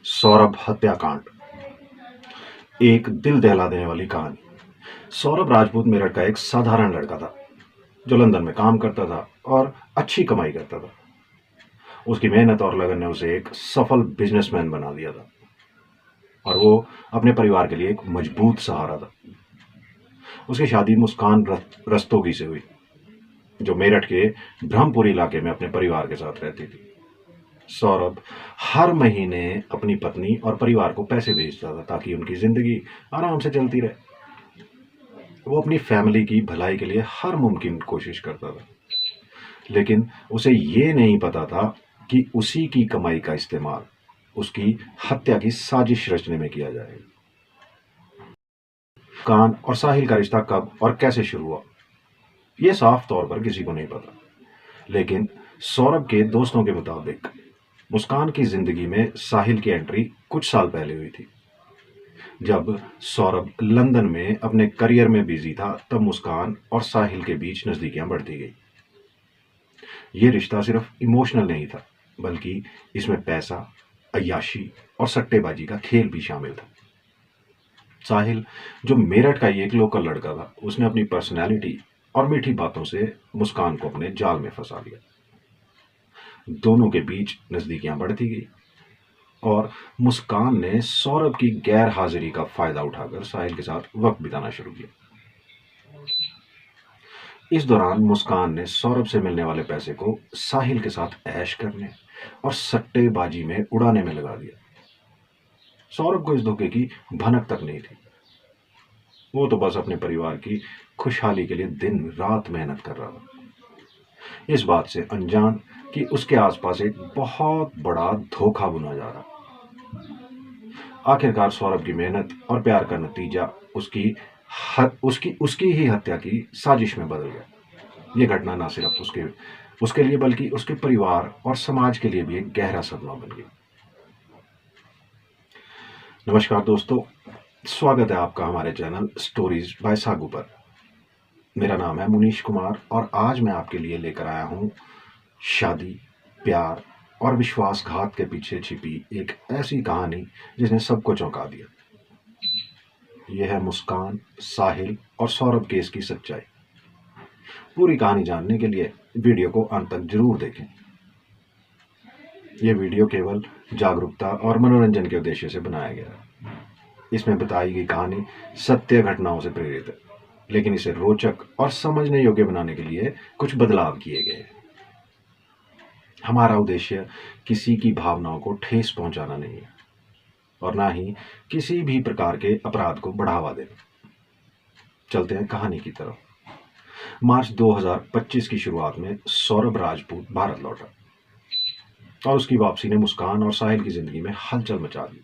सौरभ हत्याकांड। एक दिल दहला देने वाली कहानी। सौरभ राजपूत मेरठ का एक साधारण लड़का था जो लंदन में काम करता था और अच्छी कमाई करता था। उसकी मेहनत और लगन ने उसे एक सफल बिजनेसमैन बना दिया था और वो अपने परिवार के लिए एक मजबूत सहारा था। उसकी शादी मुस्कान रस्तोगी से हुई जो मेरठ के ब्रह्मपुरी इलाके में अपने परिवार के साथ रहती थी। सौरभ हर महीने अपनी पत्नी और परिवार को पैसे भेजता था ताकि उनकी जिंदगी आराम से चलती रहे। वो अपनी फैमिली की भलाई के लिए हर मुमकिन कोशिश करता था, लेकिन उसे ये नहीं पता था कि उसी की कमाई का इस्तेमाल उसकी हत्या की साजिश रचने में किया जाएगा। कान और साहिल का रिश्ता कब और कैसे शुरू हुआ, यह साफ तौर पर किसी को नहीं पता, लेकिन सौरभ के दोस्तों के मुताबिक मुस्कान की जिंदगी में साहिल की एंट्री कुछ साल पहले हुई थी। जब सौरभ लंदन में अपने करियर में बिजी था तब मुस्कान और साहिल के बीच नजदीकियां बढ़ती गई। यह रिश्ता सिर्फ इमोशनल नहीं था, बल्कि इसमें पैसा, अय्याशी और सट्टेबाजी का खेल भी शामिल था। साहिल, जो मेरठ का एक लोकल लड़का था, उसने अपनी पर्सनैलिटी और मीठी बातों से मुस्कान को अपने जाल में फंसा लिया। दोनों के बीच नजदीकियां बढ़ती गई और मुस्कान ने सौरभ की गैर हाजिरी का फायदा उठाकर साहिल के साथ वक्त बिताना शुरू किया। इस दौरान मुस्कान ने सौरभ से मिलने वाले पैसे को साहिल के साथ ऐश करने और सट्टेबाजी में उड़ाने में लगा दिया। सौरभ को इस धोखे की भनक तक नहीं थी। वो तो बस अपने परिवार की खुशहाली के लिए दिन रात मेहनत कर रहा था, इस बात से अनजान कि उसके आसपास एक बहुत बड़ा धोखा बुना जा रहा। आखिरकार सौरभ की मेहनत और प्यार का नतीजा उसकी ही हत्या की साजिश में बदल गया। यह घटना न सिर्फ उसके लिए बल्कि उसके परिवार और समाज के लिए भी एक गहरा सदमा बन गई। नमस्कार दोस्तों, स्वागत है आपका हमारे चैनल स्टोरीज बाय सागू पर। मेरा नाम है मुनीश कुमार और आज मैं आपके लिए लेकर आया हूं शादी, प्यार और विश्वासघात के पीछे छिपी एक ऐसी कहानी जिसने सबको चौंका दिया। यह है मुस्कान, साहिल और सौरभ केस की सच्चाई। पूरी कहानी जानने के लिए वीडियो को अंत तक जरूर देखें। यह वीडियो केवल जागरूकता और मनोरंजन के उद्देश्य से बनाया गया है। इसमें बताई गई कहानी सत्य घटनाओं से प्रेरित है, लेकिन इसे रोचक और समझने योग्य बनाने के लिए कुछ बदलाव किए गए हैं। हमारा उद्देश्य किसी की भावनाओं को ठेस पहुंचाना नहीं है और ना ही किसी भी प्रकार के अपराध को बढ़ावा देना। चलते हैं कहानी की तरफ। मार्च 2025 की शुरुआत में सौरभ राजपूत भारत लौटा और उसकी वापसी ने मुस्कान और साहिल की जिंदगी में हलचल मचा दी।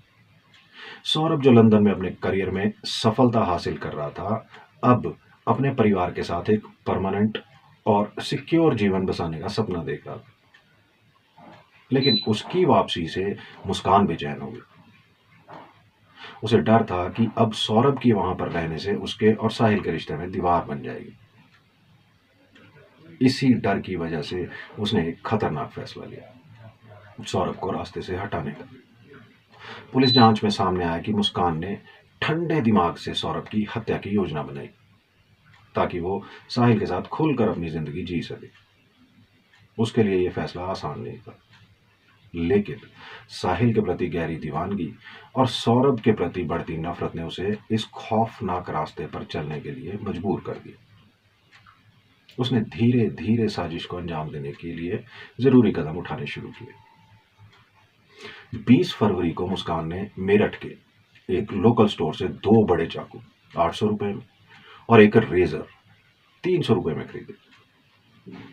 सौरभ, जो लंदन में अपने करियर में सफलता हासिल कर रहा था, अब अपने परिवार के साथ एक परमानेंट और सिक्योर जीवन बसाने का सपना देख रहा था। लेकिन उसकी वापसी से मुस्कान बेचैन हो गई। उसे डर था कि अब सौरभ की वहां पर रहने से उसके और साहिल के रिश्ते में दीवार बन जाएगी। इसी डर की वजह से उसने एक खतरनाक फैसला लिया, सौरभ को रास्ते से हटाने का। पुलिस जांच में सामने आया कि मुस्कान ने ठंडे दिमाग से सौरभ की हत्या की योजना बनाई ताकि वो साहिल के साथ खुलकर अपनी जिंदगी जी सके। उसके लिए यह फैसला आसान नहीं था, लेकिन साहिल के प्रति गहरी दीवानगी और सौरभ के प्रति बढ़ती नफरत ने उसे इस खौफनाक रास्ते पर चलने के लिए मजबूर कर दिया। उसने धीरे धीरे साजिश को अंजाम देने के लिए जरूरी कदम उठाने शुरू किए। 20 फरवरी को मुस्कान ने मेरठ के एक लोकल स्टोर से 2 बड़े चाकू 800 रुपए में और एक रेजर 300 रुपए में खरीदे।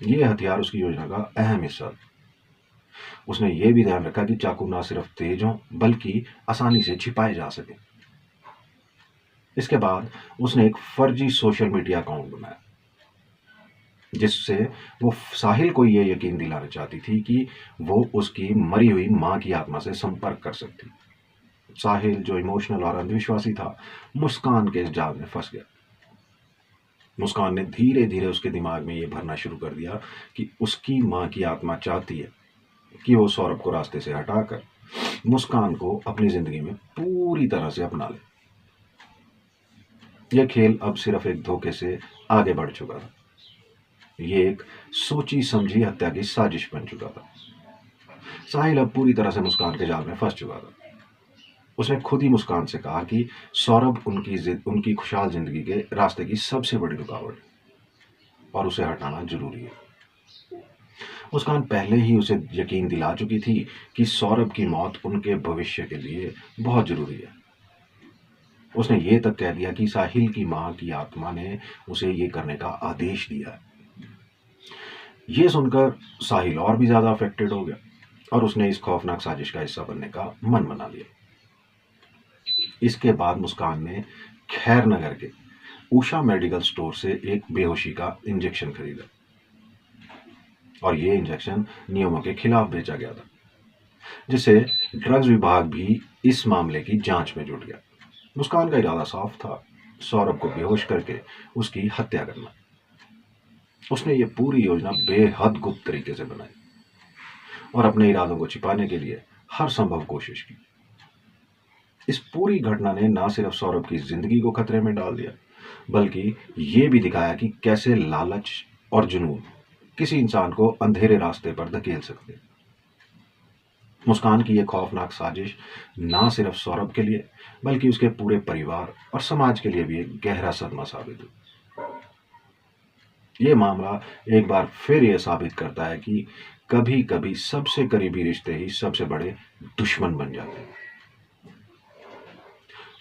यह हथियार उसकी योजना का अहम हिस्सा था। उसने यह भी ध्यान रखा कि चाकू ना सिर्फ तेज हों बल्कि आसानी से छिपाए जा सके। इसके बाद उसने एक फर्जी सोशल मीडिया अकाउंट बनाया जिससे वो साहिल को यह यकीन दिलाना चाहती थी कि वो उसकी मरी हुई मां की आत्मा से संपर्क कर सकती। साहिल, जो इमोशनल और अंधविश्वासी था, मुस्कान के इस जाल में फंस गया। मुस्कान ने धीरे धीरे उसके दिमाग में यह भरना शुरू कर दिया कि उसकी मां की आत्मा चाहती है कि वो सौरभ को रास्ते से हटाकर मुस्कान को अपनी जिंदगी में पूरी तरह से अपना ले। यह खेल अब सिर्फ एक धोखे से आगे बढ़ चुका था। ये एक सोची समझी हत्या की साजिश बन चुका था। साहिल अब पूरी तरह से मुस्कान के जाल में फंस चुका था। उसने खुद ही मुस्कान से कहा कि सौरभ उनकी खुशहाल जिंदगी के रास्ते की सबसे बड़ी रुकावट है और उसे हटाना जरूरी है। मुस्कान पहले ही उसे यकीन दिला चुकी थी कि सौरभ की मौत उनके भविष्य के लिए बहुत जरूरी है। उसने ये तक कह दिया कि साहिल की मां की आत्मा ने उसे ये करने का आदेश दिया है। ये सुनकर साहिल और भी ज्यादा अफेक्टेड हो गया और उसने इस खौफनाक साजिश का हिस्सा बनने का मन बना लिया। इसके बाद मुस्कान ने खैर नगर के उषा मेडिकल स्टोर से एक बेहोशी का इंजेक्शन खरीदा और ये इंजेक्शन नियमों के खिलाफ बेचा गया था, जिससे ड्रग्स विभाग भी इस मामले की जांच में जुट गया। मुस्कान का इरादा साफ था, सौरभ को बेहोश करके उसकी हत्या करना। उसने ये पूरी योजना बेहद गुप्त तरीके से बनाई और अपने इरादों को छिपाने के लिए हर संभव कोशिश की। इस पूरी घटना ने न सिर्फ सौरभ की जिंदगी को खतरे में डाल दिया, बल्कि ये भी दिखाया कि कैसे लालच और जुनून किसी इंसान को अंधेरे रास्ते पर धकेल सकते। मुस्कान की यह खौफनाक साजिश न सिर्फ सौरभ के लिए बल्कि उसके पूरे परिवार और समाज के लिए भी एक गहरा सदमा साबित हुई। ये मामला एक बार फिर यह साबित करता है कि कभी कभी सबसे करीबी रिश्ते ही सबसे बड़े दुश्मन बन जाते हैं।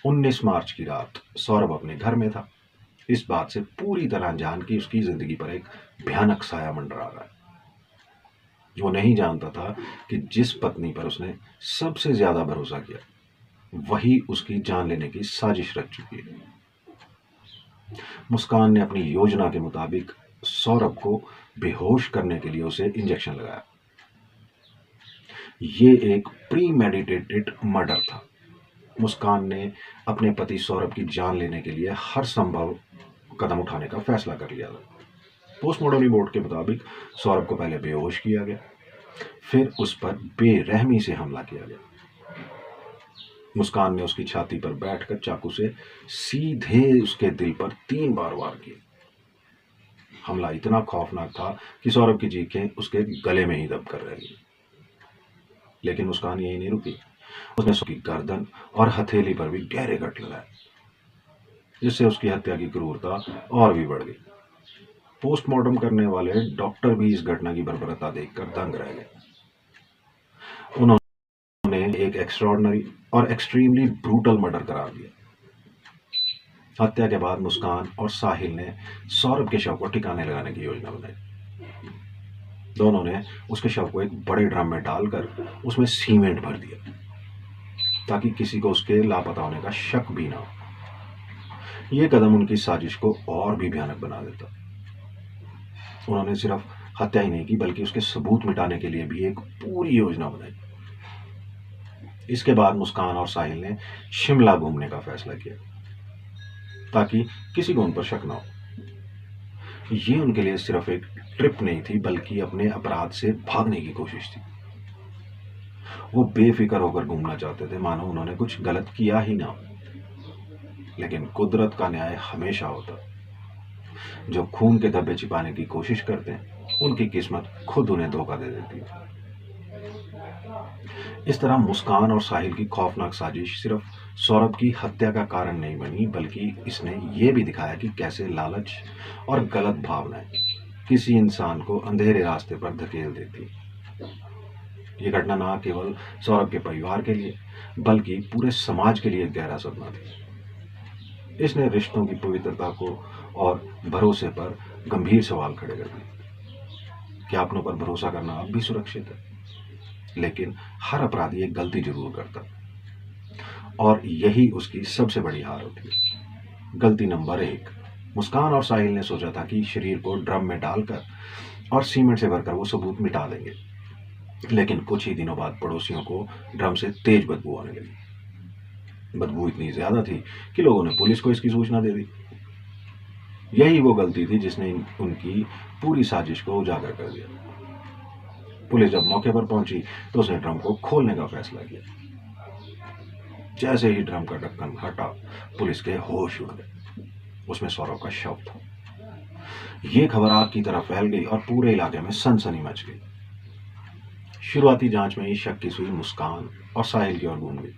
19 मार्च की रात सौरभ अपने घर में था, इस बात से पूरी तरह अनजान कि उसकी जिंदगी पर एक भयानक साया मंडरा रहा है। वो नहीं जानता था कि जिस पत्नी पर उसने सबसे ज्यादा भरोसा किया वही उसकी जान लेने की साजिश रच चुकी है। मुस्कान ने अपनी योजना के मुताबिक सौरभ को बेहोश करने के लिए उसे इंजेक्शन लगाया। ये एक प्री मेडिटेटेड मर्डर था। मुस्कान ने अपने पति सौरभ की जान लेने के लिए हर संभव कदम उठाने का फैसला कर लिया था। पोस्टमार्टम रिपोर्ट के मुताबिक सौरभ को पहले बेहोश किया गया, फिर उस पर बेरहमी से हमला किया गया। मुस्कान ने उसकी छाती पर बैठकर चाकू से सीधे उसके दिल पर 3 बार वार किए। हमला इतना खौफनाक था कि सौरभ की चीखें उसके गले में ही दब कर रह गई। लेकिन मुस्कान यही नहीं रुकी, उसने उसकी गर्दन और हथेली पर भी गहरे कट लगाए, जिससे उसकी हत्या की क्रूरता और भी बढ़ गई। पोस्टमार्टम करने वाले डॉक्टर भी इस घटना की बर्बरता देखकर दंग रह गए। उन्होंने एक एक्स्ट्राऑर्डिनरी और एक्सट्रीमली ब्रूटल मर्डर करार दिया। हत्या के बाद मुस्कान और साहिल ने सौरभ के शव को ठिकाने लगाने की योजना बनाई। दोनों ने उसके शव को एक बड़े ड्रम में डालकर उसमें सीमेंट भर दिया ताकि किसी को उसके लापता होने का शक भी ना हो। यह कदम उनकी साजिश को और भी भयानक बना देता। उन्होंने सिर्फ हत्या ही नहीं की बल्कि उसके सबूत मिटाने के लिए भी एक पूरी योजना बनाई। इसके बाद मुस्कान और साहिल ने शिमला घूमने का फैसला किया ताकि किसी को उन पर शक ना हो। ये उनके लिए सिर्फ एक ट्रिप नहीं थी बल्कि अपने अपराध से भागने की कोशिश थी। वो बेफिक्र होकर घूमना चाहते थे, मानो उन्होंने कुछ गलत किया ही ना। लेकिन कुदरत का न्याय हमेशा होता। जो खून के धब्बे छिपाने की कोशिश करते हैं उनकी किस्मत खुद उन्हें धोखा दे देती है। इस तरह मुस्कान और साहिल की खौफनाक साजिश सिर्फ सौरभ की हत्या का कारण नहीं बनी बल्कि इसने ये भी दिखाया कि कैसे लालच और गलत भावनाएं किसी इंसान को अंधेरे रास्ते पर धकेल देती। ये घटना न केवल सौरभ के परिवार के लिए बल्कि पूरे समाज के लिए गहरा सदमा थी। इसने रिश्तों की पवित्रता को और भरोसे पर गंभीर सवाल खड़े कर दिए। क्या अपनों पर भरोसा करना अब भी सुरक्षित है? लेकिन हर अपराधी एक गलती जरूर करता और यही उसकी सबसे बड़ी हार होती है। गलती नंबर 1, मुस्कान और साहिल ने सोचा था कि शरीर को ड्रम में डालकर और सीमेंट से भरकर वो सबूत मिटा देंगे। लेकिन कुछ ही दिनों बाद पड़ोसियों को ड्रम से तेज बदबू आने लगी। बदबू इतनी ज्यादा थी कि लोगों ने पुलिस को इसकी सूचना दे दी। यही वो गलती थी जिसने उनकी पूरी साजिश को उजागर कर दिया। पुलिस जब मौके पर पहुंची तो उसने ड्रम को खोलने का फैसला किया। जैसे ही ड्रम का ढक्कन हटा, पुलिस के होश उड़ गए। उसमें सौरभ का शव था। ये खबर आग की तरह फैल गई और पूरे इलाके में सनसनी मच गई। शुरुआती जांच में ही शक की सुई मुस्कान और साहिल की ओर घूम गई।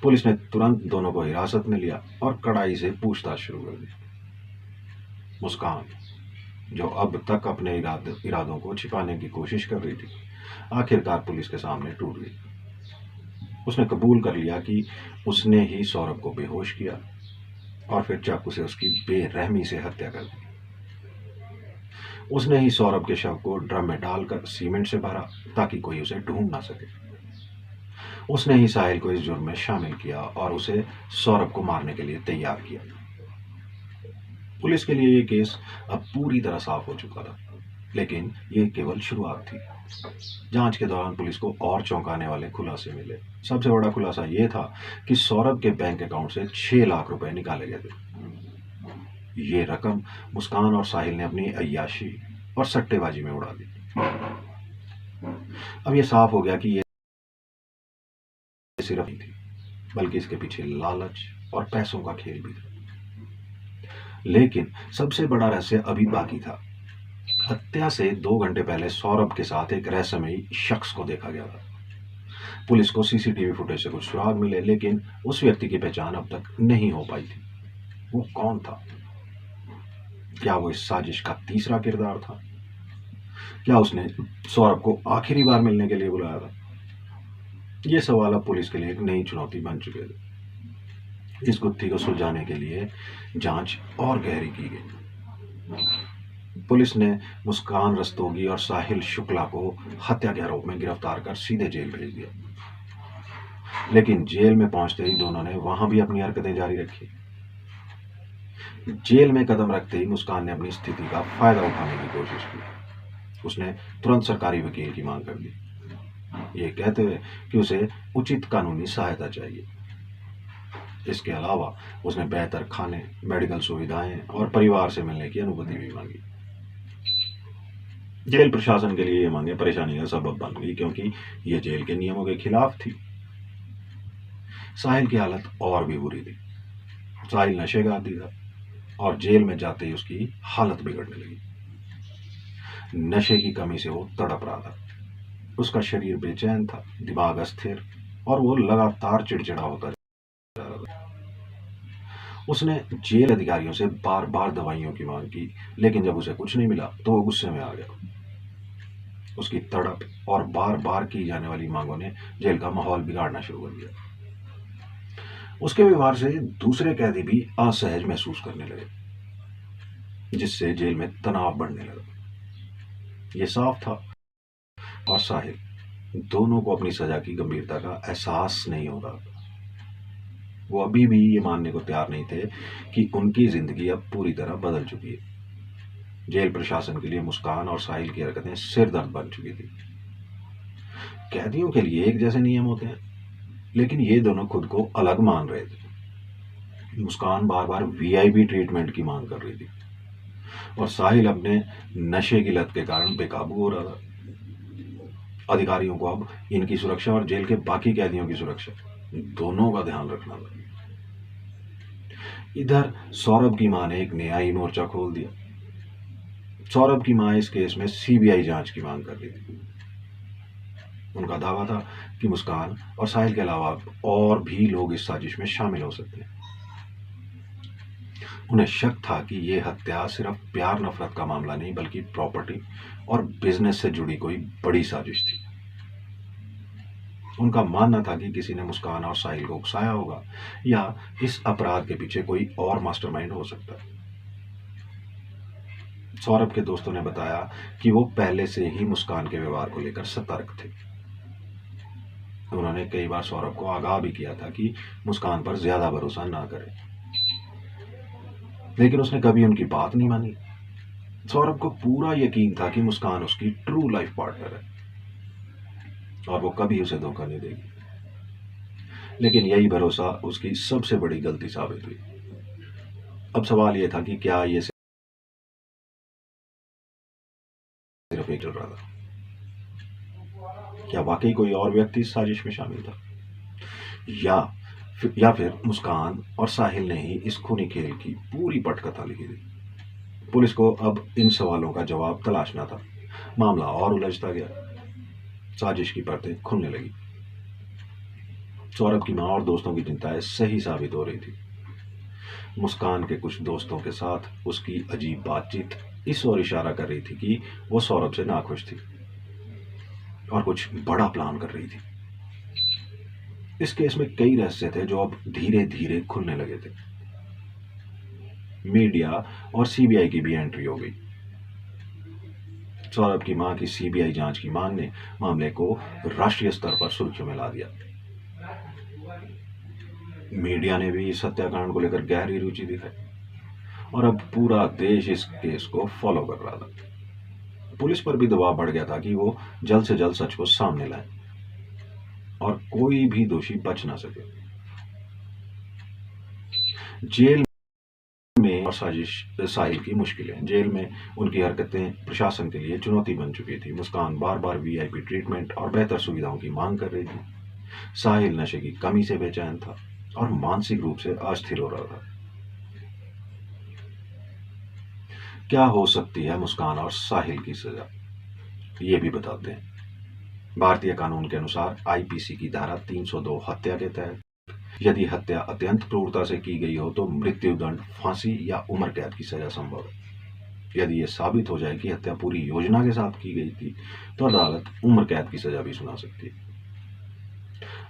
पुलिस ने तुरंत दोनों को हिरासत में लिया और कड़ाई से पूछताछ शुरू कर दी। मुस्कान, जो अब तक अपने इरादों को छिपाने की कोशिश कर रही थी, आखिरकार पुलिस के सामने टूट गई। उसने कबूल कर लिया कि उसने ही सौरभ को बेहोश किया और फिर चाकू से उसकी बेरहमी से हत्या कर दी। उसने ही सौरभ के शव को ड्रम में डालकर सीमेंट से भरा ताकि कोई उसे ढूंढ ना सके। उसने ही साहिल को इस जुर्म में शामिल किया और उसे सौरभ को मारने के लिए तैयार किया। पुलिस के लिए यह केस अब पूरी तरह साफ हो चुका था, लेकिन यह केवल शुरुआत थी। जांच के दौरान पुलिस को और चौंकाने वाले खुलासे मिले। सबसे बड़ा खुलासा यह था कि सौरभ के बैंक अकाउंट से 6 लाख रुपए निकाले गए थे। ये रकम मुस्कान और साहिल ने अपनी अय्याशी और सट्टेबाजी में उड़ा दी। अब यह साफ हो गया कि यह सिर्फ नहीं थी, बल्कि इसके पीछे लालच और पैसों का खेल भी था। लेकिन सबसे बड़ा रहस्य अभी बाकी था। हत्या से 2 घंटे पहले सौरभ के साथ एक रहस्यमयी शख्स को देखा गया था। पुलिस को सीसीटीवी फुटेज से कुछ सुराग मिले, लेकिन उस व्यक्ति की पहचान अब तक नहीं हो पाई थी। वो कौन था? क्या वो इस साजिश का तीसरा किरदार था? क्या उसने सौरभ को आखिरी बार मिलने के लिए बुलाया था? ये सवाल अब पुलिस के लिए एक नई चुनौती बन चुके थे। इस गुत्थी को सुलझाने के लिए जांच और गहरी की गई। पुलिस ने मुस्कान रस्तोगी और साहिल शुक्ला को हत्या के आरोप में गिरफ्तार कर सीधे जेल भेज दिया। लेकिन जेल में पहुंचते ही दोनों ने वहां भी अपनी हरकतें जारी रखी। जेल में कदम रखते ही मुस्कान ने अपनी स्थिति का फायदा उठाने की कोशिश की। उसने तुरंत सरकारी वकील की मांग कर दी, ये कहते हुए कि उसे उचित कानूनी सहायता चाहिए। इसके अलावा उसने बेहतर खाने, मेडिकल सुविधाएं और परिवार से मिलने की अनुमति भी मांगी। जेल प्रशासन के लिए ये मांगे परेशानी का सबब बन गई, क्योंकि ये जेल के नियमों के खिलाफ थी। साहिल की हालत और भी बुरी थी। साहिल नशे का आदी था और जेल में जाते ही उसकी हालत बिगड़ने लगी। नशे की कमी से वो तड़प रहा था। उसका शरीर बेचैन था, दिमाग अस्थिर और वो लगातार चिड़चिड़ा होता जा रहा था। उसने जेल अधिकारियों से बार बार दवाइयों की मांग की, लेकिन जब उसे कुछ नहीं मिला तो वो गुस्से में आ गया। उसकी तड़प और बार बार की जाने वाली मांगों ने जेल का माहौल बिगाड़ना शुरू कर दिया। उसके व्यवहार से दूसरे कैदी भी असहज महसूस करने लगे, जिससे जेल में तनाव बढ़ने लगा। ये साफ था और साहिल दोनों को अपनी सजा की गंभीरता का एहसास नहीं हो रहा। वो अभी भी ये मानने को तैयार नहीं थे कि उनकी जिंदगी अब पूरी तरह बदल चुकी है। जेल प्रशासन के लिए मुस्कान और साहिल की हरकतें सिरदर्द बन चुकी थी। कैदियों के लिए एक जैसे नियम होते हैं, लेकिन ये दोनों खुद को अलग मान रहे थे। मुस्कान बार बार वीआईपी ट्रीटमेंट की मांग कर रही थी और साहिल अपने नशे की लत के कारण बेकाबू हो रहा था। अधिकारियों को अब इनकी सुरक्षा और जेल के बाकी कैदियों की सुरक्षा दोनों का ध्यान रखना था। इधर सौरभ की मां ने एक नया ही मोर्चा खोल दिया। सौरभ की मां इस केस में सीबीआई जांच की मांग कर रही थी। उनका दावा था कि मुस्कान और साहिल के अलावा और भी लोग इस साजिश में शामिल हो सकते हैं। उन्हें शक था कि यह हत्या सिर्फ प्यार नफरत का मामला नहीं, बल्कि प्रॉपर्टी और बिजनेस से जुड़ी कोई बड़ी साजिश थी। उनका मानना था कि किसी ने मुस्कान और साहिल को उकसाया होगा या इस अपराध के पीछे कोई और मास्टरमाइंड हो सकता है। सौरभ के दोस्तों ने बताया कि वो पहले से ही मुस्कान के व्यवहार को लेकर सतर्क थे। उन्होंने कई बार सौरभ को आगाह भी किया था कि मुस्कान पर ज्यादा भरोसा ना करे, लेकिन उसने कभी उनकी बात नहीं मानी। सौरभ को पूरा यकीन था कि मुस्कान उसकी ट्रू लाइफ पार्टनर है और वो कभी उसे धोखा नहीं देगी। लेकिन यही भरोसा उसकी सबसे बड़ी गलती साबित हुई। अब सवाल यह था कि क्या ये सिर्फ एक चल रहा था। क्या वाकई कोई और व्यक्ति इस साजिश में शामिल था, या फिर मुस्कान और साहिल ने ही इस खूनी खेल की पूरी पटकथा लिखी थी। पुलिस को अब इन सवालों का जवाब तलाशना था। मामला और उलझता गया, साजिश की परतें खुलने लगी। सौरभ की मां और दोस्तों की चिंताएं सही साबित हो रही थी। मुस्कान के कुछ दोस्तों के साथ उसकी अजीब बातचीत इस ओर इशारा कर रही थी कि वो सौरभ से नाखुश थी और कुछ बड़ा प्लान कर रही थी। इस केस में कई रहस्य थे जो अब धीरे धीरे खुलने लगे थे। मीडिया और सीबीआई की भी एंट्री हो गई। सौरभ की मां की सीबीआई जांच की मांग ने मामले को राष्ट्रीय स्तर पर सुर्खियों में ला दिया। मीडिया ने भी इस हत्याकांड को लेकर गहरी रुचि दिखाई और अब पूरा देश इस केस को फॉलो कर रहा था। पुलिस पर भी दबाव बढ़ गया था कि वो जल्द से जल्द सच को सामने लाए और कोई भी दोषी बच ना सके। जेल में और साहिल की मुश्किलें, जेल में उनकी हरकतें प्रशासन के लिए चुनौती बन चुकी थी। मुस्कान बार बार वीआईपी ट्रीटमेंट और बेहतर सुविधाओं की मांग कर रही थी। साहिल नशे की कमी से बेचैन था और मानसिक रूप से अस्थिर हो रहा था। क्या हो सकती है मुस्कान और साहिल की सजा, ये भी बताते हैं। भारतीय कानून के अनुसार आईपीसी की धारा 302 हत्या के तहत यदि हत्या अत्यंत क्रूरता से की गई हो तो मृत्युदंड, फांसी या उम्र कैद की सजा संभव है। यदि यह साबित हो जाए कि हत्या पूरी योजना के साथ की गई थी तो अदालत उम्र कैद की सजा भी सुना सकती है।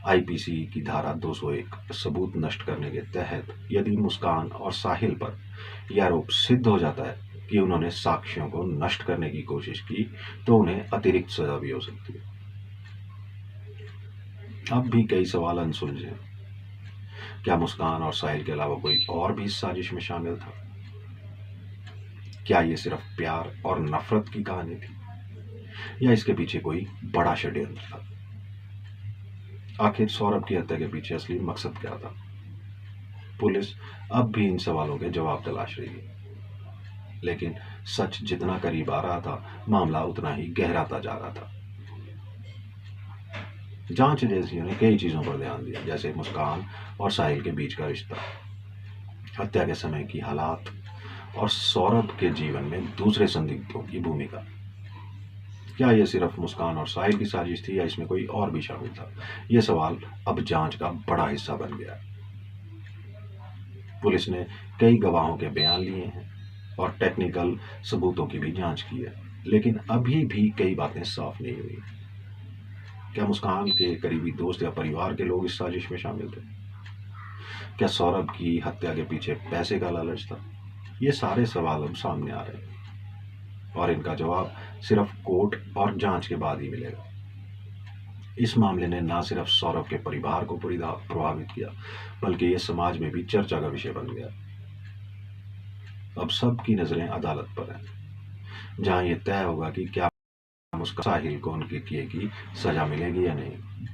आईपीसी की धारा 201 सबूत नष्ट करने के तहत यदि मुस्कान और साहिल पर यह आरोप सिद्ध हो जाता है कि उन्होंने साक्ष्यों को नष्ट करने की कोशिश की तो उन्हें अतिरिक्त सजा भी हो सकती है। अब भी कई सवाल अनसुलझे हैं। क्या मुस्कान और साहिल के अलावा कोई और भी इस साजिश में शामिल था? क्या ये सिर्फ प्यार और नफरत की कहानी थी या इसके पीछे कोई बड़ा षड्यंत्र था? आखिर सौरभ की हत्या के पीछे असली मकसद क्या था? पुलिस अब भी इन सवालों के जवाब तलाश रही है, लेकिन सच जितना करीब आ रहा था मामला उतना ही गहराता जा रहा था। जांच एजेंसियों ने कई चीजों पर ध्यान दिया, जैसे मुस्कान और साहिल के बीच का रिश्ता, हत्या के समय की हालात और सौरभ के जीवन में दूसरे संदिग्धों की भूमिका। क्या यह सिर्फ मुस्कान और साहिल की साजिश थी या इसमें कोई और भी शामिल था? यह सवाल अब जांच का बड़ा हिस्सा बन गया। पुलिस ने कई गवाहों के बयान लिए हैं और टेक्निकल सबूतों की भी जांच की है, लेकिन अभी भी कई बातें साफ नहीं हुई। क्या मुस्कान के करीबी दोस्त या परिवार के लोग इस साजिश में शामिल थे? क्या सौरभ की हत्या के पीछे पैसे का लालच था? ये सारे सवाल अब सामने आ रहे हैं और इनका जवाब सिर्फ कोर्ट और जांच के बाद ही मिलेगा। इस मामले ने न सिर्फ सौरभ के परिवार को प्रभावित किया, बल्कि ये समाज में भी चर्चा का विषय बन गया। अब सबकी नजरें अदालत पर हैं, जहां ये तय होगा कि क्या मुस्कान साहिल को उनके किए की सजा मिलेगी या नहीं।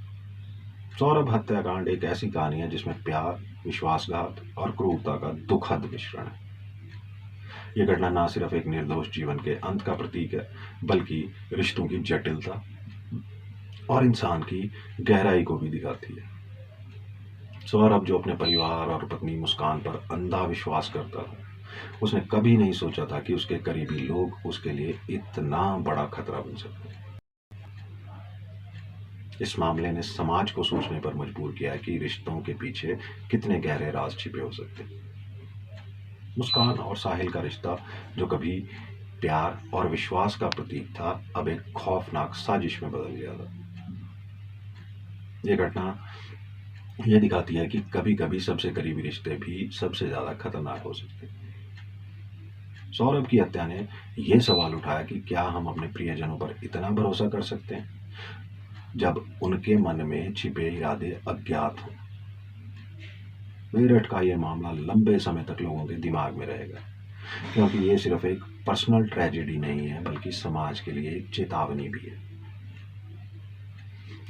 सौरभ हत्याकांड एक ऐसी कहानी है जिसमें प्यार, विश्वासघात और क्रूरता का दुखद मिश्रण है। यह घटना न सिर्फ एक निर्दोष जीवन के अंत का प्रतीक है, बल्कि रिश्तों की जटिलता और इंसान की गहराई को भी दिखाती है। सौरभ, जो अपने परिवार और पत्नी मुस्कान पर अंधा विश्वास करता था, उसने कभी नहीं सोचा था कि उसके करीबी लोग उसके लिए इतना बड़ा खतरा बन सकते हैं। इस मामले ने समाज को सोचने पर मजबूर किया है कि रिश्तों के पीछे कितने गहरे राज छिपे हो सकते हैं। मुस्कान और साहिल का रिश्ता, जो कभी प्यार और विश्वास का प्रतीक था, अब एक खौफनाक साजिश में बदल गया था। यह घटना यह दिखाती है कि कभी कभी सबसे करीबी रिश्ते भी सबसे ज्यादा खतरनाक हो सकते हैं। सौरभ की हत्या ने यह सवाल उठाया कि क्या हम अपने प्रियजनों पर इतना भरोसा कर सकते हैं जब उनके मन में छिपे इरादे अज्ञात हों। मेरठ का यह मामला लंबे समय तक लोगों के दिमाग में रहेगा, क्योंकि ये सिर्फ एक पर्सनल ट्रेजेडी नहीं है, बल्कि समाज के लिए एक चेतावनी भी है।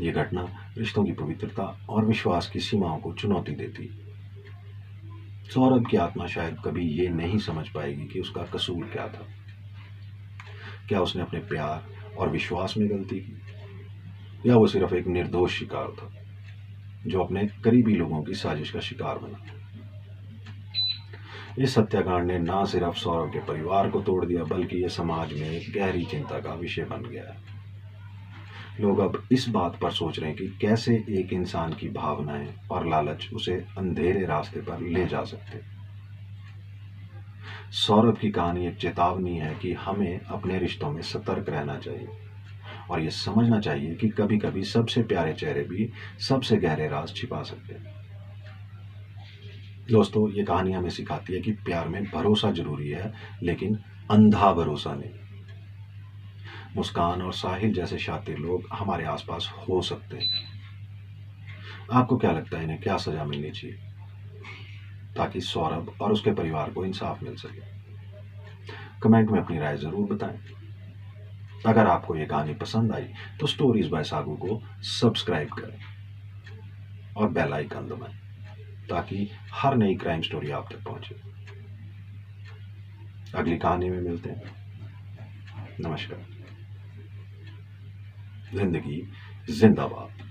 ये घटना रिश्तों की पवित्रता और विश्वास की सीमाओं को चुनौती देती। सौरभ की आत्मा शायद कभी ये नहीं समझ पाएगी कि उसका कसूर क्या था। क्या उसने अपने प्यार और विश्वास में गलती की? या वो सिर्फ एक निर्दोष शिकार था जो अपने करीबी लोगों की साजिश का शिकार बना। इस हत्याकांड ने न सिर्फ सौरभ के परिवार को तोड़ दिया बल्कि ये समाज में एक गहरी चिंता का विषय बन गया है। लोग अब इस बात पर सोच रहे हैं कि कैसे एक इंसान की भावनाएं और लालच उसे अंधेरे रास्ते पर ले जा सकते हैं। सौरभ की कहानी एक चेतावनी है कि हमें अपने रिश्तों में सतर्क रहना चाहिए और ये समझना चाहिए कि कभी कभी सबसे प्यारे चेहरे भी सबसे गहरे राज छिपा सकते हैं। दोस्तों, ये कहानी हमें सिखाती है कि प्यार में भरोसा जरूरी है, लेकिन अंधा भरोसा नहीं। मुस्कान और साहिल जैसे शातिर लोग हमारे आसपास हो सकते हैं। आपको क्या लगता है, इन्हें क्या सजा मिलनी चाहिए ताकि सौरभ और उसके परिवार को इंसाफ मिल सके? कमेंट में अपनी राय जरूर बताएं। अगर आपको ये कहानी पसंद आई तो स्टोरीज बाय सागू को सब्सक्राइब करें और बेल आइकन दबाएं ताकि हर नई क्राइम स्टोरी आप तक पहुंचे। अगली कहानी में मिलते हैं। नमस्कार। जिंदगी जिंदाबाद।